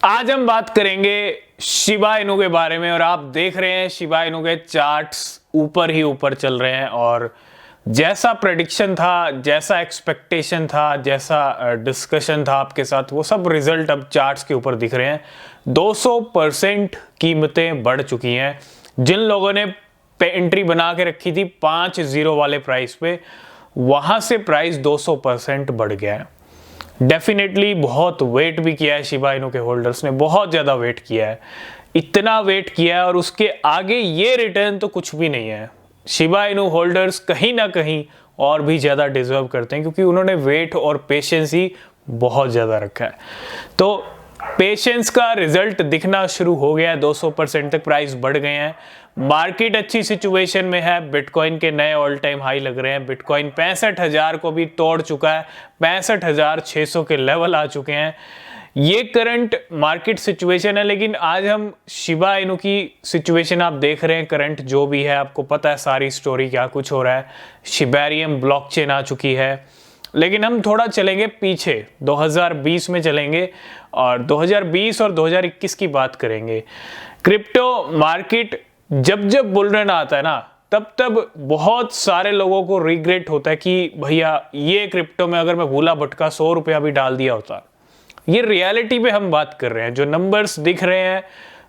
आज हम बात करेंगे शिबा इनू के बारे में। और आप देख रहे हैं शिबा इनू के चार्ट्स ऊपर ही ऊपर चल रहे हैं और जैसा प्रेडिक्शन था, जैसा एक्सपेक्टेशन था, जैसा डिस्कशन था आपके साथ, वो सब रिजल्ट अब चार्ट्स के ऊपर दिख रहे हैं। 200% कीमतें बढ़ चुकी हैं। जिन लोगों ने एंट्री बना के रखी थी 5-0 वाले प्राइस पे, वहां से प्राइस 200% बढ़ गया है। डेफिनेटली बहुत वेट भी किया है शिबा इनू के होल्डर्स ने, बहुत ज़्यादा वेट किया है। इतना वेट किया है और उसके आगे ये रिटर्न तो कुछ भी नहीं है। शिबा इनू होल्डर्स कहीं ना कहीं और भी ज़्यादा डिजर्व करते हैं, क्योंकि उन्होंने वेट और पेशेंस ही बहुत ज़्यादा रखा है। तो पेशेंस का रिजल्ट दिखना शुरू हो गया है। 200% तक प्राइस बढ़ गए हैं। मार्केट अच्छी सिचुएशन में है। बिटकॉइन के नए ऑल टाइम हाई लग रहे हैं। बिटकॉइन 65,000 को भी तोड़ चुका है। 65,600 के लेवल आ चुके हैं। ये करंट मार्केट सिचुएशन है। लेकिन आज हम शिबा इनू की सिचुएशन आप देख रहे हैं, करंट जो भी है, आपको पता है सारी स्टोरी क्या कुछ हो रहा है। शिबेरियम ब्लॉकचेन आ चुकी है। लेकिन हम थोड़ा चलेंगे पीछे, 2020 में चलेंगे और 2020 और 2021 की बात करेंगे। क्रिप्टो मार्केट जब जब बुल रन आता है ना, तब तब बहुत सारे लोगों को रिग्रेट होता है कि भैया ये क्रिप्टो में अगर मैं भूला भटका 100 रुपया भी डाल दिया होता। ये रियलिटी पे हम बात कर रहे हैं। जो नंबर्स दिख रहे हैं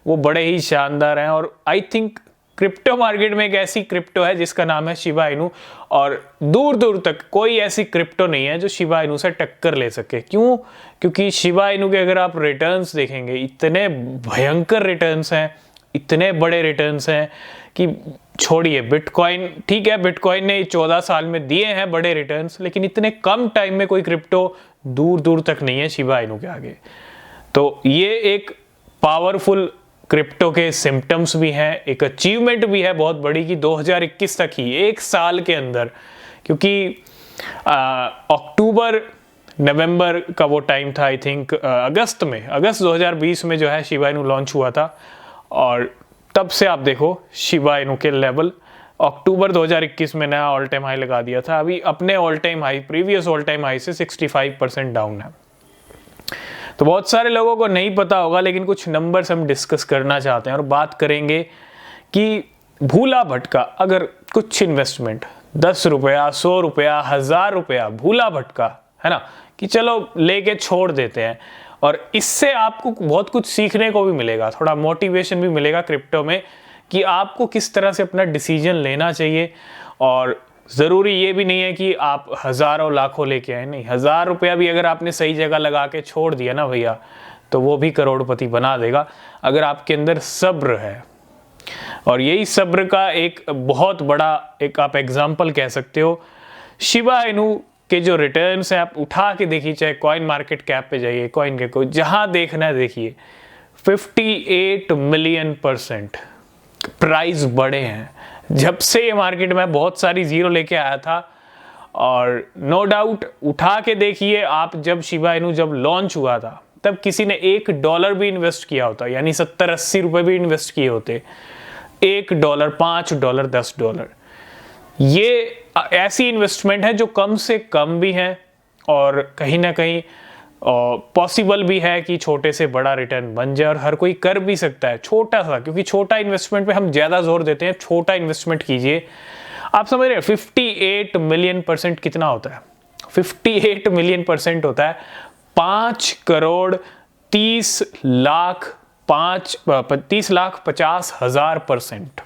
वो बड़े ही शानदार हैं। और आई थिंक क्रिप्टो मार्केट में एक ऐसी क्रिप्टो है जिसका नाम है शिबा इनू, और दूर दूर तक कोई ऐसी क्रिप्टो नहीं है जो शिबा इनू से टक्कर ले सके। क्यों? क्योंकि शिबा इनू के अगर आप रिटर्न्स देखेंगे, इतने भयंकर रिटर्न्स हैं, इतने बड़े रिटर्न्स हैं कि छोड़िए। बिटकॉइन ठीक है, बिटकॉइन ने 14 साल में दिए हैं बड़े रिटर्न्स, लेकिन इतने कम टाइम में कोई क्रिप्टो दूर दूर तक नहीं है शिबा इनू के आगे। तो ये एक पावरफुल क्रिप्टो के सिम्टम्स भी हैं, एक अचीवमेंट भी है बहुत बड़ी कि 2021 तक ही, एक साल के अंदर, क्योंकि अक्टूबर नवंबर का वो टाइम था, आई थिंक अगस्त 2020 में जो है शिबा इनू लॉन्च हुआ था। और तब से आप देखो शिबा इनू के लेवल अक्टूबर 2021 में नया ऑल टाइम हाई लगा दिया था। अभी अपने all time high, previous all time high से 65% डाउन है। तो बहुत सारे लोगों को नहीं पता होगा, लेकिन कुछ नंबर्स हम डिस्कस करना चाहते हैं और बात करेंगे कि भूला भटका अगर कुछ इन्वेस्टमेंट 10 रुपया, 100 रुपया, 1000 रुपया भूला भटका है ना, कि चलो लेके छोड़ देते हैं, और इससे आपको बहुत कुछ सीखने को भी मिलेगा, थोड़ा मोटिवेशन भी मिलेगा क्रिप्टो में कि आपको किस तरह से अपना डिसीजन लेना चाहिए। और ज़रूरी ये भी नहीं है कि आप हज़ारों लाखों लेके आए, नहीं, 1000 रुपया भी अगर आपने सही जगह लगा के छोड़ दिया ना भैया, तो वो भी करोड़पति बना देगा अगर आपके अंदर सब्र है। और यही सब्र का एक बहुत बड़ा एक आप एग्जाम्पल कह सकते हो। शिबा इनू के जो रिटर्न्स हैं आप उठा के देखिए, चाहे कॉइन मार्केट कैप पे जाइए, कॉइन के कोई जहां देखना है देखिए, 58 मिलियन % प्राइस बढ़े हैं जब से ये मार्केट में बहुत सारी जीरो लेके आया था। और नो डाउट उठा के देखिए आप, जब शिबा इनू जब लॉन्च हुआ था तब किसी ने $1 भी इन्वेस्ट किया होता, यानी 70-80 रुपए भी इन्वेस्ट किए होते, $1, $5, $10, ये ऐसी इन्वेस्टमेंट है जो कम से कम भी है और कहीं ना कहीं पॉसिबल भी है कि छोटे से बड़ा रिटर्न बन जाए, और हर कोई कर भी सकता है छोटा सा, क्योंकि छोटा इन्वेस्टमेंट पे हम ज़्यादा जोर देते हैं। छोटा इन्वेस्टमेंट कीजिए। आप समझ रहे हैं 58 मिलियन % कितना होता है? 58 मिलियन % होता है 5,30,50,000%।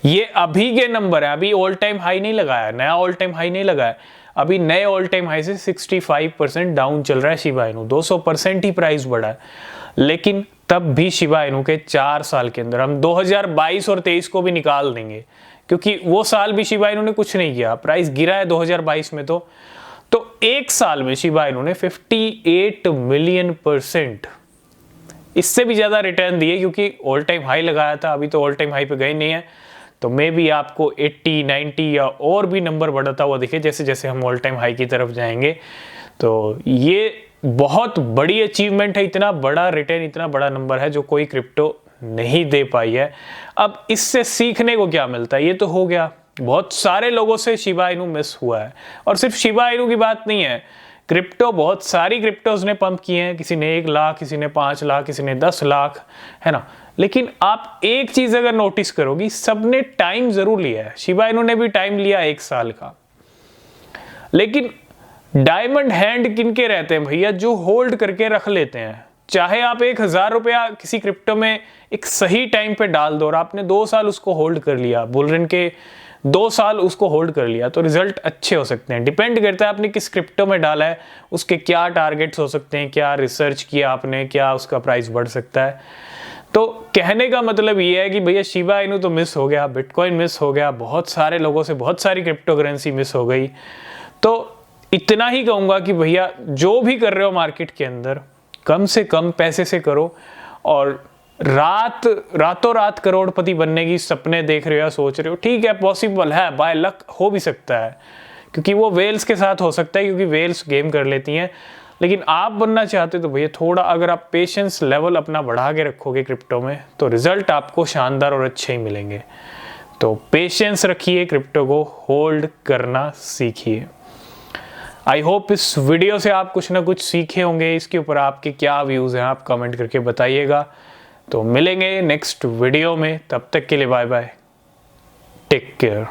ये अभी के नंबर है, अभी ऑल टाइम हाई नहीं लगाया, नया ऑल टाइम हाई नहीं लगाया, अभी नए ऑल टाइम हाई से 65% डाउन चल रहा है शिबा इनू। 200% ही प्राइस बढ़ा है। लेकिन तब भी शिबा इनू के 4 साल के अंदर, हम 2022 और 23 को भी निकाल देंगे क्योंकि वो साल भी शिबा इनू ने कुछ नहीं किया, प्राइस गिरा है 2022 में। तो एक साल में शिबा इनू ने 58 मिलियन % इससे भी ज्यादा रिटर्न दिए, क्योंकि ऑल टाइम हाई लगाया था, अभी तो ऑल टाइम हाई पे गए नहीं है। तो मे बी आपको 80, 90 या और भी नंबर बढ़ता हुआ दिखे जैसे जैसे हम ऑल टाइम हाई की तरफ जाएंगे। तो ये बहुत बड़ी अचीवमेंट है, इतना बड़ा रिटर्न, इतना बड़ा नंबर है जो कोई क्रिप्टो नहीं दे पाई है। अब इससे सीखने को क्या मिलता है? ये तो हो गया, बहुत सारे लोगों से शिबा इनू मिस हुआ है। और सिर्फ शिबा इनू की बात नहीं है, क्रिप्टो, बहुत सारी क्रिप्टोज ने पंप किए हैं, किसी ने 1 लाख, किसी ने 5 लाख, किसी ने 10 लाख, है ना। लेकिन आप एक चीज अगर नोटिस करोगी, सबने टाइम जरूर लिया है। शिबा इनू ने भी टाइम लिया 1 साल का, लेकिन डायमंड हैंड किनके रहते हैं भैया? जो होल्ड करके रख लेते हैं। चाहे आप 1000 रुपया किसी क्रिप्टो में एक सही टाइम पे डाल दो और आपने 2 साल उसको होल्ड कर लिया, बुलरन के 2 साल उसको होल्ड कर लिया, तो रिजल्ट अच्छे हो सकते हैं। डिपेंड करता है आपने किस क्रिप्टो में डाला है, उसके क्या टारगेट्स हो सकते हैं, क्या रिसर्च किया आपने, क्या उसका प्राइस बढ़ सकता है। तो कहने का मतलब ये है कि भैया शिबा इनू तो मिस हो गया, बिटकॉइन मिस हो गया, बहुत सारे लोगों से बहुत सारी क्रिप्टो करेंसी मिस हो गई। तो इतना ही कहूँगा कि भैया जो भी कर रहे हो मार्केट के अंदर, कम से कम पैसे से करो। और रातों रात करोड़पति बनने की सपने देख रहे हो या सोच रहे हो, ठीक है, पॉसिबल है, बाय लक हो भी सकता है, क्योंकि वो वेल्स के साथ हो सकता है, क्योंकि वेल्स गेम कर लेती हैं। लेकिन आप बनना चाहते हो तो भैया थोड़ा अगर आप पेशेंस लेवल अपना बढ़ा के रखोगे क्रिप्टो में, तो रिजल्ट आपको शानदार और अच्छे ही मिलेंगे। तो पेशेंस रखिए, क्रिप्टो को होल्ड करना सीखिए। आई होप इस वीडियो से आप कुछ ना कुछ सीखे होंगे। इसके ऊपर आपके क्या व्यूज़ हैं आप कमेंट करके बताइएगा। तो मिलेंगे नेक्स्ट वीडियो में, तब तक के लिए बाय बाय, टेक केयर।